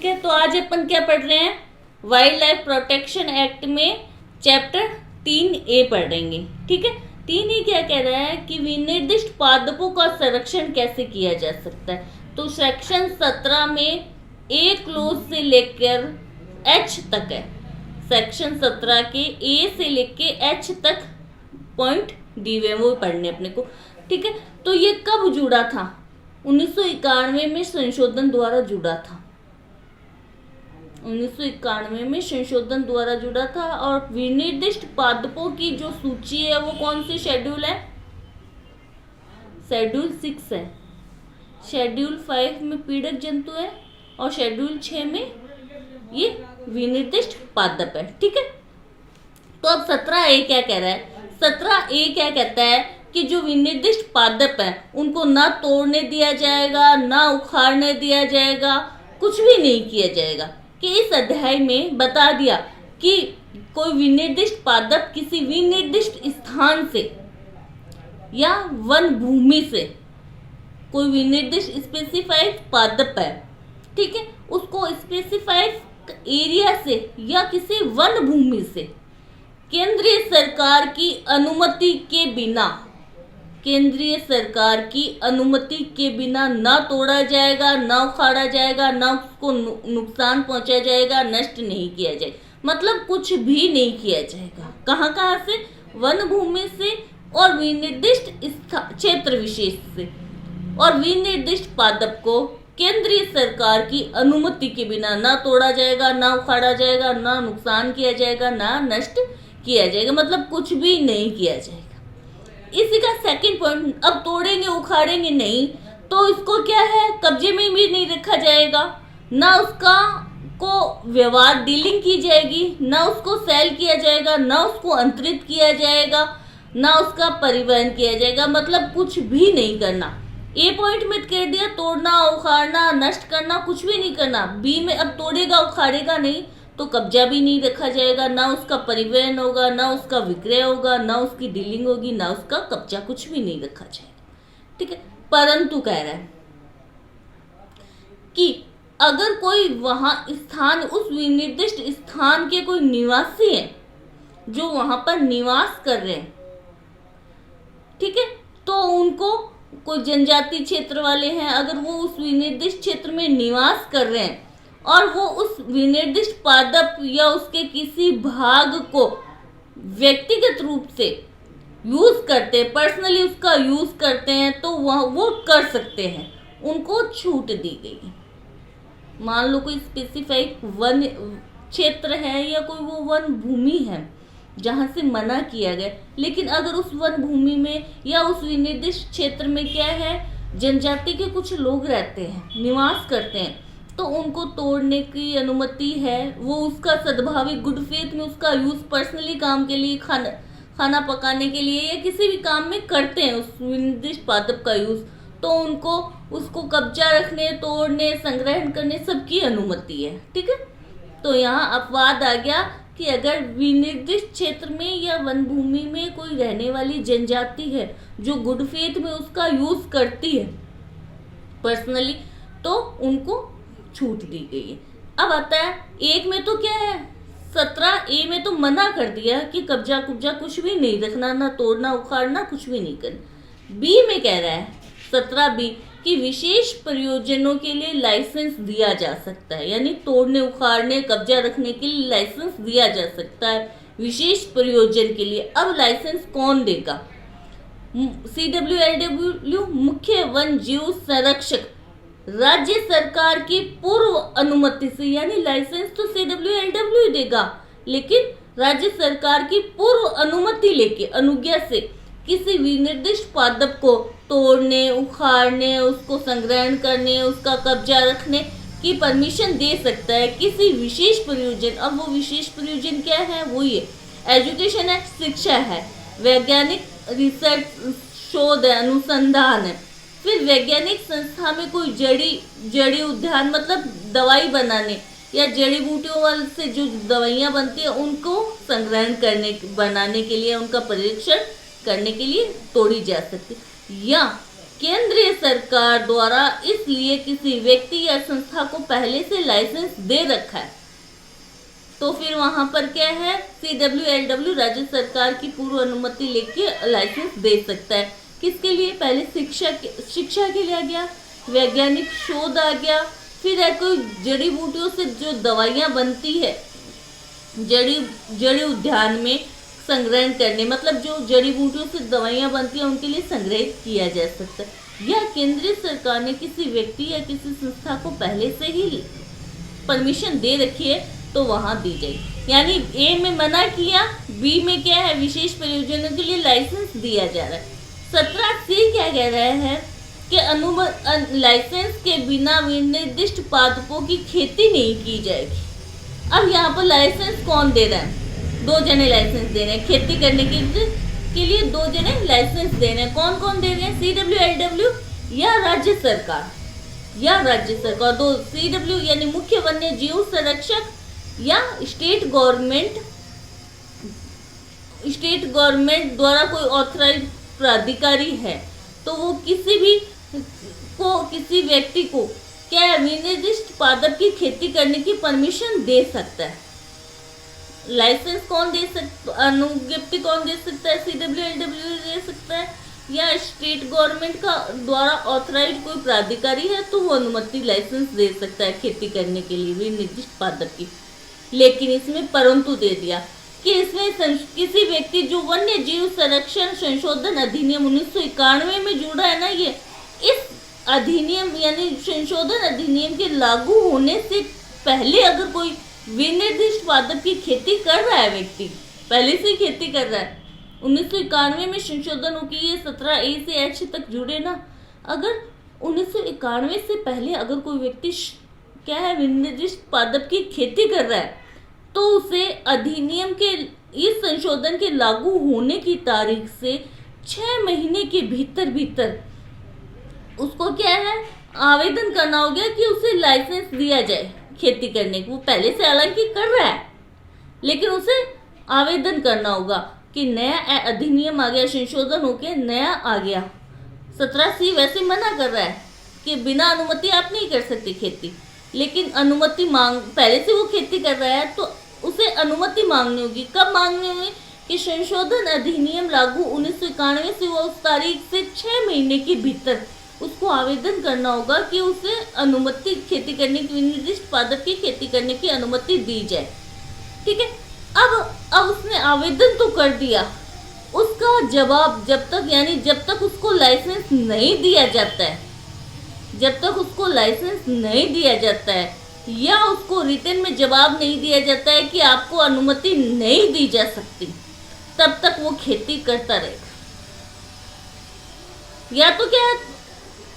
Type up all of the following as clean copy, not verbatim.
ठीक है, तो आज अपन क्या पढ़ रहे हैं, वाइल्ड लाइफ प्रोटेक्शन एक्ट में चैप्टर 3A पढ़ेंगे। ठीक है, 3A क्या कह रहा है कि विनिर्दिष्ट पादपों का संरक्षण कैसे किया जा सकता है। तो सेक्शन 17 में ए क्लोज से लेकर एच तक है। सेक्शन 17 के ए से लेकर एच तक पॉइंट दी हुए वो पढ़ने अपने को। ठीक है, तो ये कब जुड़ा था? 1991 में संशोधन द्वारा जुड़ा था। 1991 में संशोधन द्वारा जुड़ा था। और विनिर्दिष्ट पादपों की जो सूची है वो कौन सी शेड्यूल है? शेड्यूल 6 है। शेड्यूल 5 में पीड़क जंतु है और शेड्यूल 6 में ये विनिर्दिष्ट पादप है। ठीक है, तो अब 17A क्या कह रहा है? 17A क्या कहता है कि जो विनिर्दिष्ट पादप है उनको ना तोड़ने दिया जाएगा, ना उखाड़ने दिया जाएगा, कुछ भी नहीं किया जाएगा। कि इस अध्याय में बता दिया कि कोई विनिर्दिष्ट पादप किसी विनिर्दिष्ट स्थान से या वन भूमि से कोई विनिर्दिष्ट स्पेसिफाइड पादप है, ठीक है, उसको स्पेसिफाइड एरिया से या किसी वन भूमि से केंद्रीय सरकार की अनुमति के बिना, केंद्रीय सरकार की अनुमति के बिना ना तोड़ा जाएगा, ना उखाड़ा जाएगा, ना उसको नुकसान पहुंचाया जाएगा, नष्ट नहीं किया जाएगा। मतलब कुछ भी नहीं किया जाएगा। कहाँ कहाँ से? वन भूमि से और विनिर्दिष्ट क्षेत्र विशेष से। और विनिर्दिष्ट पादप को केंद्रीय सरकार की अनुमति के बिना ना तोड़ा जाएगा, ना उखाड़ा जाएगा, ना नुकसान किया जाएगा, ना नष्ट किया जाएगा। मतलब कुछ भी नहीं किया जाएगा। इसी का सेकंड पॉइंट, अब तोड़ेंगे उखाड़ेंगे नहीं तो इसको क्या है, कब्जे में भी नहीं रखा जाएगा, ना उसका को व्यवहार डीलिंग की जाएगी, ना उसको सेल किया जाएगा, ना उसको अंतरित किया जाएगा, ना उसका परिवहन किया जाएगा। मतलब कुछ भी नहीं करना। ए पॉइंट में कह दिया तोड़ना, उखाड़ना, नष्ट करना, कुछ भी नहीं करना। बी में अब तोड़ेगा उखाड़ेगा नहीं तो कब्जा भी नहीं रखा जाएगा, ना उसका परिवहन होगा, ना उसका विक्रय होगा, ना उसकी डीलिंग होगी, ना उसका कब्जा, कुछ भी नहीं रखा जाएगा। ठीक है, परंतु कह रहा है कि अगर कोई वहां स्थान, उस विनिर्दिष्ट स्थान के कोई निवासी हैं जो वहां पर निवास कर रहे हैं, ठीक है, तो उनको कोई जनजाति क्षेत्र वाले हैं, अगर वो उस विनिर्दिष्ट क्षेत्र में निवास कर रहे हैं और वो उस विनिर्दिष्ट पादप या उसके किसी भाग को व्यक्तिगत रूप से यूज करते हैं, पर्सनली उसका यूज करते हैं, तो वो कर सकते हैं, उनको छूट दी गई। मान लो कोई स्पेसिफिक वन क्षेत्र है या कोई वो वन भूमि है जहां से मना किया गया, लेकिन अगर उस वन भूमि में या उस विनिर्दिष्ट क्षेत्र में क्या है, जनजाति के कुछ लोग रहते हैं, निवास करते हैं, तो उनको तोड़ने की अनुमति है। वो उसका सद्भावी गुड फेथ में उसका यूज पर्सनली काम के लिए, खाना पकाने के लिए या किसी भी काम में करते हैं उस विनिर्दिष्ट पादप का यूज, तो उनको उसको कब्जा रखने, तोड़ने, संग्रहण करने सबकी अनुमति है। ठीक है, तो यहाँ अपवाद आ गया कि अगर विनिर्दिष्ट क्षेत्र में या वन भूमि में कोई रहने वाली जनजाति है जो गुड फेथ में उसका यूज करती है पर्सनली, तो उनको छूट दी गई है। अब आता है एक में तो क्या है, 17A में तो मना कर दिया कि कब्जा कुब्जा कुछ भी नहीं रखना, ना तोड़ना उखाड़ना, कुछ भी नहीं करना। बी में कह रहा है 17B कि विशेष प्रयोजनों के लिए लाइसेंस दिया जा सकता है, यानी तोड़ने उखाड़ने कब्जा रखने के लिए लाइसेंस दिया जा सकता है विशेष प्रयोजन के लिए। अब लाइसेंस कौन देगा? CWLW मुख्य वन जीव संरक्षक राज्य सरकार की पूर्व अनुमति से, यानी लाइसेंस तो CWLW देगा, लेकिन राज्य सरकार की पूर्व अनुमति लेके, अनुज्ञा से किसी विनिर्दिष्ट पादप को तोड़ने, उखाड़ने, उसको संग्रहण करने, उसका कब्जा रखने की परमिशन दे सकता है किसी विशेष प्रयोजन। अब वो विशेष प्रयोजन क्या है? वो ये एजुकेशन है, शिक्षा है, वैज्ञानिक रिसर्च, शोध है, अनुसंधान है, फिर वैज्ञानिक संस्था में कोई जड़ी उद्यान, मतलब दवाई बनाने या जड़ी बूटियों वाले से जो दवाइयाँ बनती है उनको संग्रहण करने, बनाने के लिए, उनका परीक्षण करने के लिए तोड़ी जा सकती। या केंद्रीय सरकार द्वारा इसलिए किसी व्यक्ति या संस्था को पहले से लाइसेंस दे रखा है। तो फिर वहां पर क्या है, CWLW राज्य सरकार की पूर्व अनुमति लेके लाइसेंस दे सकता है। किसके लिए? पहले शिक्षा के लिए आ गया, वैज्ञानिक शोध आ गया, फिर है कोई जड़ी बूटियों से जो दवाइयाँ बनती है, जड़ी उद्यान में संग्रहण करने, मतलब जो जड़ी बूटियों से दवाइयाँ बनती हैं उनके लिए संग्रहित किया जा सकता है। या केंद्रीय सरकार ने किसी व्यक्ति या किसी संस्था को पहले से ही परमिशन दे रखी है तो वहाँ दी जाएगी। यानी ए में मना किया, बी में क्या है, विशेष प्रयोजनों के लिए लाइसेंस दिया जा रहा है। 17C क्या कह रहा है कि लाइसेंस के बिना विनिर्दिष्ट पादपों की खेती नहीं की जाएगी। अब यहाँ पर लाइसेंस कौन दे रहा है? 2 जने लाइसेंस दे रहे हैं खेती करने के लिए, 2 जने लाइसेंस दे रहे हैं। कौन कौन दे रहे हैं? CWLW या राज्य सरकार, दो CW यानी मुख्य वन्य जीव संरक्षक या स्टेट गवर्नमेंट द्वारा कोई ऑथराइज प्राधिकारी है, तो वो किसी व्यक्ति को क्या विनिर्दिष्ट पादप की खेती करने की परमिशन दे सकता है। लाइसेंस कौन दे सकता, अनुज्ञप्ति कौन दे सकता है? CWLW दे सकता है, या स्टेट गवर्नमेंट का द्वारा ऑथराइज कोई प्राधिकारी है तो वो अनुमति लाइसेंस दे सकता है खेती करने के लिए विनिर्दिष्ट पादप की। लेकिन इसमें परंतु दे दिया कि इसमें किसी व्यक्ति जो वन्य जीव संरक्षण संशोधन अधिनियम 1991 में जुड़ा है ना, ये इस अधिनियम यानी संशोधन अधिनियम के लागू होने से पहले अगर कोई विनिर्दिष्ट पादप की खेती कर रहा है, व्यक्ति पहले से खेती कर रहा है, 1991 में संशोधन हो कि ये 17A से H तक जुड़े ना, अगर 1991 से पहले अगर कोई व्यक्ति क्या है विनिर्दिष्ट पादप की खेती कर रहा है तो उसे अधिनियम के इस संशोधन के लागू होने की तारीख से 6 महीने के भीतर उसको क्या है आवेदन करना हो गया कि उसे लाइसेंस दिया जाए खेती करने की। वो पहले से हालांकि कर रहा है लेकिन उसे आवेदन करना होगा कि नया अधिनियम आ गया, संशोधन होके नया आ गया। 17C वैसे मना कर रहा है कि बिना अनुमति आप नहीं कर सकते खेती, लेकिन अनुमति पहले से वो खेती कर रहा है तो उसे अनुमति मांगनी होगी। कब मांगनी होगी? कि संशोधन अधिनियम लागू 1991 से वो उस तारीख से 6 महीने के भीतर उसको आवेदन करना होगा कि उसे अनुमति खेती करने की विनिर्दिष्ट पादप की खेती करने की अनुमति दी जाए। ठीक है, अब उसने आवेदन तो कर दिया, उसका जवाब जब तक उसको लाइसेंस नहीं दिया जाता है, या उसको रिटर्न में जवाब नहीं दिया जाता है कि आपको अनुमति नहीं दी जा सकती, तब तक वो खेती करता रहेगा। या तो क्या है,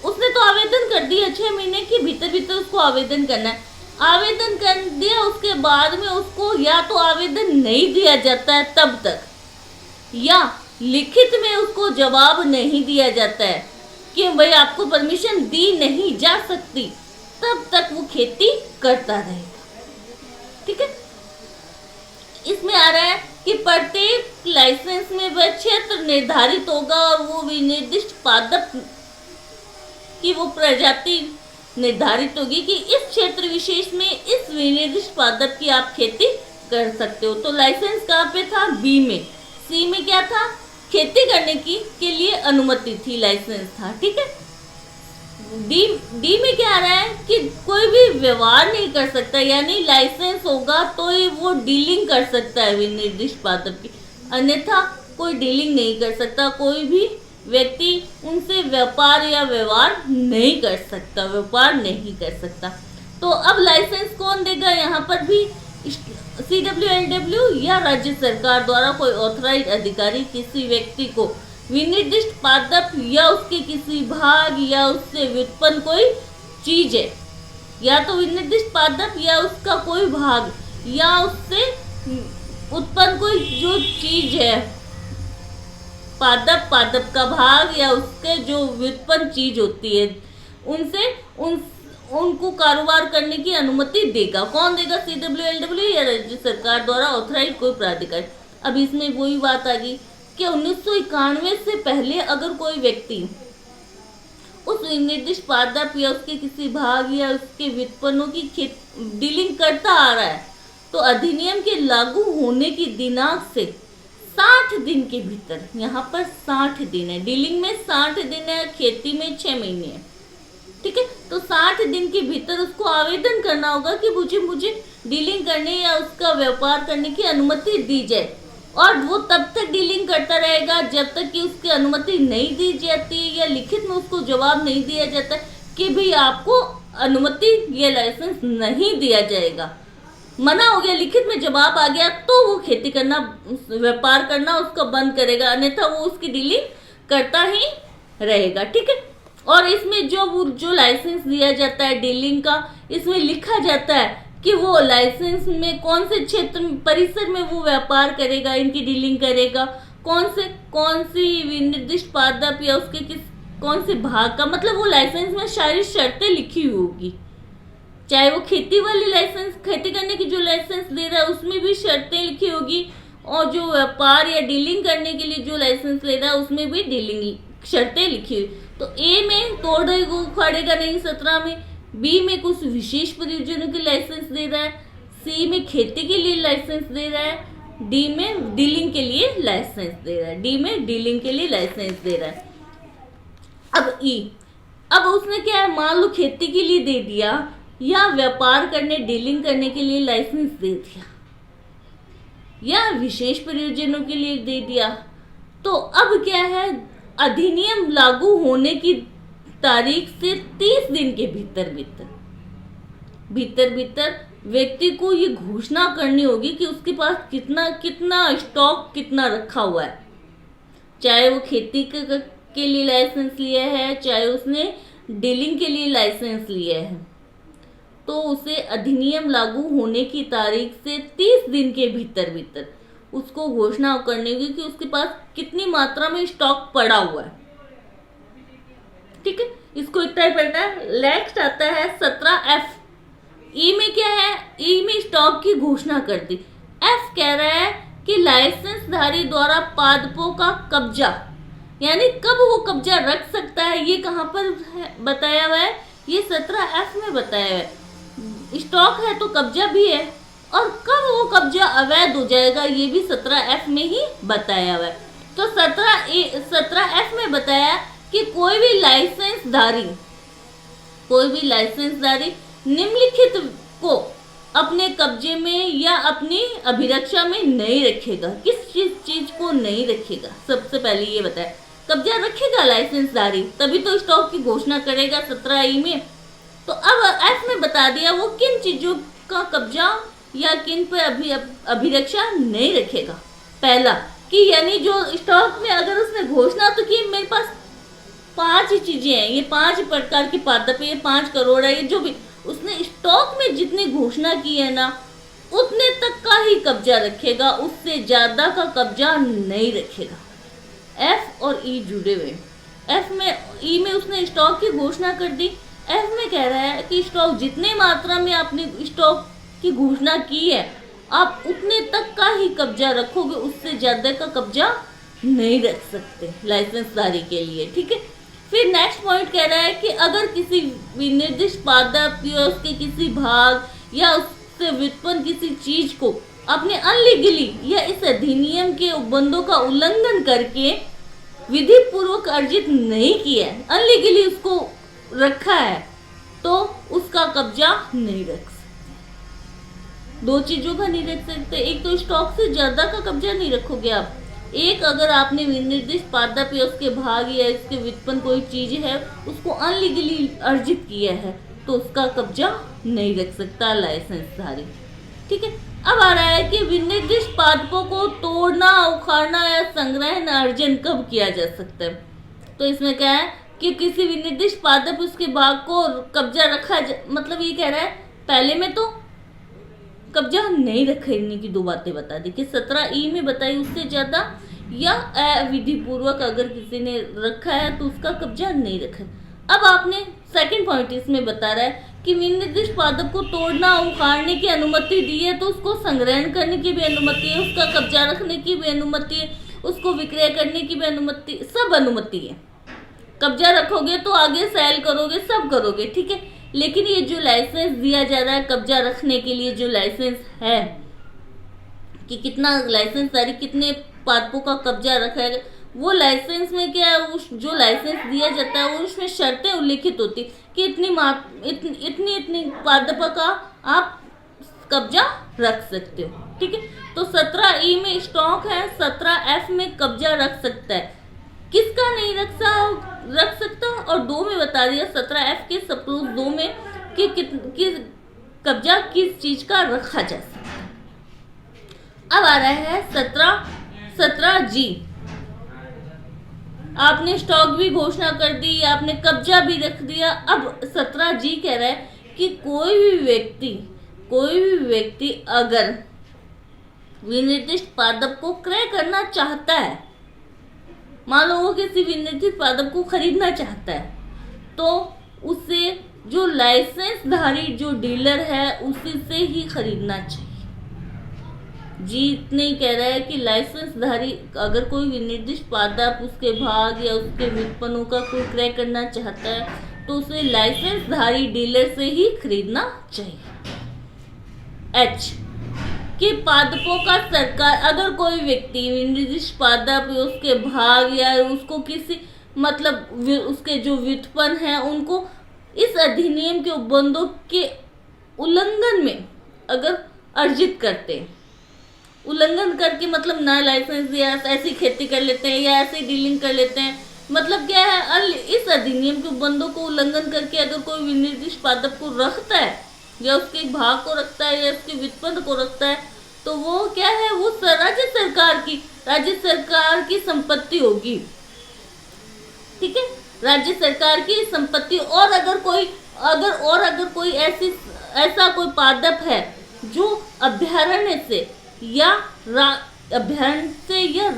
उसने तो आवेदन कर दिया, 6 महीने के भीतर उसको आवेदन करना है, आवेदन कर दिया, उसके बाद में उसको या तो आवेदन नहीं दिया जाता है तब तक, या लिखित में उसको जवाब नहीं दिया जाता है कि भाई आपको परमिशन दी नहीं जा सकती, तब तक वो खेती करता रहेगा। ठीक है, इसमें आ रहा है कि प्रत्येक लाइसेंस में वह क्षेत्र निर्धारित होगा और वो विनिर्दिष्ट पादप की वो प्रजाति निर्धारित होगी कि इस क्षेत्र विशेष में इस विनिर्दिष्ट पादप की आप खेती कर सकते हो। तो लाइसेंस कहाँ पे था? बी में। सी में क्या था? खेती करने के लिए अनुमति थी, लाइसेंस था। ठीक है, डी में क्या आ रहा है कि कोई भी व्यवहार नहीं कर सकता, यानी लाइसेंस होगा तो ही वो डीलिंग कर सकता है विनिर्दिष्ट पादप की, अन्यथा कोई डीलिंग नहीं कर सकता, कोई भी व्यक्ति उनसे व्यापार या व्यवहार नहीं कर सकता। तो अब लाइसेंस कौन देगा? यहाँ पर भी CWLW या राज्य सरकार द्वारा कोई ऑथराइज अधिकारी किसी व्यक्ति को विनिर्दिष्ट पादप या उसके किसी भाग या उससे व्युत्पन्न कोई चीज है, या तो विनिर्दिष्ट पादप या उसका कोई भाग या उससे उत्पन्न कोई जो चीज है, पादप का भाग या उसके जो व्युत्पन्न चीज होती है, उनको कारोबार करने की अनुमति देगा। कौन देगा? CWLW या राज्य सरकार द्वारा ऑथराइज कोई प्राधिकारी। अब इसमें वही बात आ गई कि 1991 से पहले अगर कोई व्यक्ति उस विनिर्दिष्ट पादप या उसके किसी भाग या उसके व्युत्पन्नों की डीलिंग करता आ रहा है, तो अधिनियम के लागू होने की दिनांक से 60 दिन के भीतर, यहाँ पर 60 दिन है, डीलिंग में 60 दिन है, खेती में 6 महीने है, ठीक है। तो 60 दिन के भीतर उसको आवेदन करना होगा कि मुझे डीलिंग करने या उसका व्यापार करने की अनुमति दी जाए, और वो तब तक डीलिंग करता रहेगा जब तक कि उसकी अनुमति नहीं दी जाती या लिखित में उसको जवाब नहीं दिया जाता कि भाई आपको अनुमति या लाइसेंस नहीं दिया जाएगा, मना हो गया, लिखित में जवाब आ गया, तो वो खेती करना, व्यापार करना उसका बंद करेगा, अन्यथा वो उसकी डीलिंग करता ही रहेगा, ठीक है। और इसमें जो लाइसेंस दिया जाता है डीलिंग का, इसमें लिखा जाता है कि वो लाइसेंस में कौन से क्षेत्र परिसर में वो व्यापार करेगा, इनकी डीलिंग करेगा, कौन सी विनिर्दिष्ट पादप या उसके कौन से भाग का, मतलब वो लाइसेंस में सारी शर्तें लिखी हुई होगी, चाहे वो खेती वाली लाइसेंस, खेती करने की जो लाइसेंस दे रहा है उसमें भी शर्तें लिखी होगी, और जो व्यापार या डीलिंग करने के लिए जो लाइसेंस ले रहा है उसमें भी डीलिंग शर्तें लिखी हुई। तो ए में तोड़ेगा उखाड़ेगा नहीं 17 में, बी में कुछ विशेष प्रयोजनों के लाइसेंस दे रहा है, सी में खेती के लिए लाइसेंस दे रहा है, डी में डीलिंग के लिए लाइसेंस दे रहा है, डी में डीलिंग के लिए लाइसेंस दे रहा है। अब ई, अब उसने क्या है, मान लो खेती के लिए दे दिया या व्यापार करने डीलिंग करने के लिए लाइसेंस दे दिया या विशेष प्रयोजनों के लिए दे दिया, तो अब क्या है, अधिनियम लागू होने की तारीख से 30 दिन के भीतर व्यक्ति को ये घोषणा करनी होगी कि उसके पास कितना स्टॉक कितना रखा हुआ है, चाहे वो खेती के लिए लाइसेंस लिया है, चाहे उसने डीलिंग के लिए लाइसेंस लिया है, तो उसे अधिनियम लागू होने की तारीख से 30 दिन के भीतर उसको घोषणा करनी होगी कि उसके पास कितनी मात्रा में स्टॉक पड़ा हुआ है, ठीक है। इसको इतना ही पढ़ना है। नेक्स्ट आता है 17F। ई में क्या है, ई में स्टॉक की घोषणा कर दी। एफ कह रहा है कि लाइसेंस धारी द्वारा पादपों का कब्जा, यानी कब वो कब्जा रख सकता है, ये कहाँ पर बताया हुआ है, ये 17F में बताया हुआ है। स्टॉक है तो कब्जा भी है, और कब वो कब्जा अवैध हो जाएगा ये भी 17F में ही बताया हुआ है। तो 17F में बताया कि कोई भी लाइसेंसधारी निम्नलिखित को अपने कब्जे में या अपनी अभिरक्षा में नहीं रखेगा। किस चीज को नहीं रखेगा, सबसे पहले ये बताया। कब्जा रखेगा लाइसेंसधारी, तभी तो स्टॉक की घोषणा करेगा 17E में। तो अब F में बता दिया वो किन चीजों का कब्जा या किन पर अभिरक्षा नहीं रखेगा। पहला कि यानी जो स्टॉक में अगर उसने घोषणा तो की मेरे पास 5 ही चीजें हैं, ये 5 प्रकार की पादप है, ये 5 करोड़ है, ये जो भी उसने स्टॉक में जितनी घोषणा की है ना उतने तक का ही कब्जा रखेगा, उससे ज्यादा का कब्जा नहीं रखेगा। एफ और ई जुड़े हुए। एफ में, ई में उसने स्टॉक की घोषणा कर दी, एफ में कह रहा है कि स्टॉक जितने मात्रा में आपने स्टॉक की घोषणा की है आप उतने तक का ही कब्जा रखोगे, उससे ज्यादा का कब्जा नहीं रख सकते लाइसेंसधारी के लिए, ठीक है। फिर नेक्स्ट पॉइंट कह रहा है कि अगर किसी विनिर्दिष्ट पादप या उसके किसी भाग या उससे व्युत्पन्न किसी चीज को अपने अनलीगली या इस अधिनियम के उपबंधों का उल्लंघन करके विधि पूर्वक अर्जित नहीं किया है, अनलीगली उसको रखा है, तो उसका कब्जा नहीं रख सकते। 2 चीजों का नहीं रख सकते, एक तो स्टॉक से ज्यादा का कब्जा नहीं रखोगे आप। एक, अगर आपने विनिर्दिष्ट पादप या उसके भाग या इसके व्युत्पन्न कोई चीज है उसको अनलीगली अर्जित किया है तो उसका कब्जा नहीं रख सकता लाइसेंसधारी, ठीक है। अब आ रहा है कि विनिर्दिष्ट पादपों को तोड़ना, उखाड़ना या संग्रहण अर्जन कब किया जा सकता है। तो इसमें क्या है कि किसी विनिर्दिष्ट पादप उसके भाग को कब्जा रखा, मतलब ये कह रहा है पहले में तो कब्जा नहीं रखने की 2 बातें बता दी कि 17E में बताई उससे ज्यादा या अविधि पूर्वक अगर किसी ने रखा है तो उसका कब्जा नहीं रखा। अब आपने सेकंड पॉइंट इसमें बता रहा है कि विनिर्दिष्ट पादप को तोड़ना, उखाड़ने की अनुमति दी है तो उसको संग्रहण करने की भी अनुमति है, उसका कब्जा रखने की भी अनुमति है, उसको विक्रय करने की भी अनुमति, सब अनुमति है। कब्जा रखोगे तो आगे सेल करोगे, सब करोगे, ठीक है। लेकिन ये जो लाइसेंस दिया जा रहा है कब्जा रखने के लिए, जो लाइसेंस है कि कितना लाइसेंसधारी कितने पादपों का कब्जा रखा है, वो लाइसेंस में क्या है, उस जो लाइसेंस दिया जाता है वो उसमें शर्तें उल्लिखित होती कि इतनी पादपों का आप कब्जा रख सकते हो, ठीक है। तो 17E में स्टॉक है, 17F में कब्जा रख सकता है, किसका नहीं रख सकता। और 2 में बता दिया 17F के सब क्लॉज 2 में कि कब्जा किस चीज का रखा जा सकता है। अब आ रहा है 17G। आपने स्टॉक भी घोषणा कर दी, आपने कब्जा भी रख दिया। अब 17G कह रहा है कि कोई भी व्यक्ति अगर विनिर्दिष्ट पादप को क्रय करना चाहता है, मान लो वो किसी विनिर्दिष्ट पादप को खरीदना चाहता है, तो उसे जो लाइसेंसधारी जो डीलर है उसी से ही खरीदना चाहिए। जी इतने ही कह रहा है कि लाइसेंसधारी अगर कोई विनिर्दिष्ट पादप, उसके भाग या उसके व्युत्पन्नों का कोई क्रय करना चाहता है तो उसे लाइसेंसधारी डीलर से ही खरीदना चाहिए। H कि पादपों का सरकार, अगर कोई व्यक्ति विनिर्दिष्ट पादप, उसके भाग या उसको किसी मतलब उसके जो व्युत्पन्न है उनको इस अधिनियम के उपबंधों के उल्लंघन में अगर अर्जित करते हैं, उल्लंघन करके मतलब ना लाइसेंस दिया ऐसी खेती कर लेते हैं या ऐसी डीलिंग कर लेते हैं, मतलब क्या है, इस अधिनियम के उपबंधों को उल्लंघन करके अगर कोई विनिर्दिष्ट पादप को रखता है या उसके एक भाग को रखता है या उसके व्युत्पन्न को रखता है, तो वो क्या है, वो राज्य सरकार की संपत्ति होगी, ठीक है, राज्य सरकार की संपत्ति। और अगर कोई ऐसा कोई पादप है जो अभ्यारण्य से या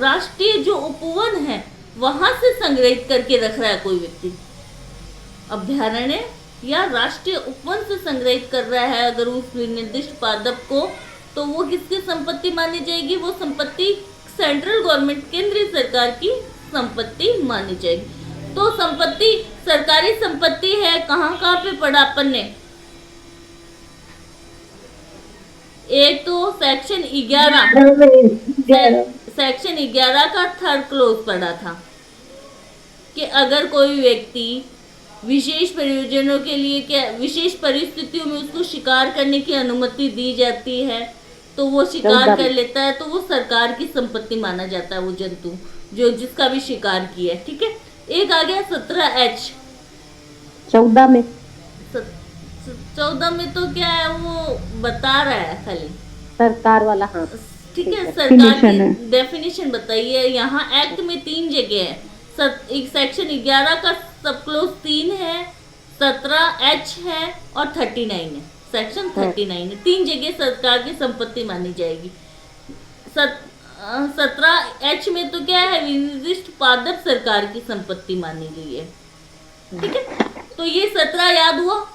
राष्ट्रीय जो उपवन है वहां से संग्रहित करके रख रहा है, कोई व्यक्ति अभ्यारण्य या राष्ट्रीय उपवन से संग्रहित कर रहा है अगर उस निर्दिष्ट पादप को, तो वो किसकी संपत्ति मानी जाएगी, वो संपत्ति सेंट्रल गवर्नमेंट, केंद्रीय सरकार की संपत्ति मानी जाएगी। तो संपत्ति सरकारी संपत्ति है, कहाँ पे पढ़ा अपन ने, एक तो सेक्शन 11 का 3rd क्लोज पढ़ा था कि अगर कोई व्यक्ति विशेष प्रयोजनों के लिए, क्या विशेष परिस्थितियों में उसको शिकार करने की अनुमति दी जाती है तो वो शिकार कर लेता है, तो वो सरकार की संपत्ति माना जाता है, वो जंतु जो जिसका भी शिकार किया है, ठीक है। एक आ गया 17H। 14 में तो क्या है, वो बता रहा है खाली सरकार वाला, हाँ ठीक है, सरकार की डेफिनेशन बताइए। यहाँ एक्ट में 3 जगह है, एक सेक्शन 11 का सब क्लोज 3 है, 17H है और 39 है, सेक्शन 39 है, 3 जगह सरकार की संपत्ति मानी जाएगी। 17H में तो क्या है, विनिर्दिष्ट पादप सरकार की संपत्ति मानी गई है, ठीक है। तो ये 17 याद हुआ।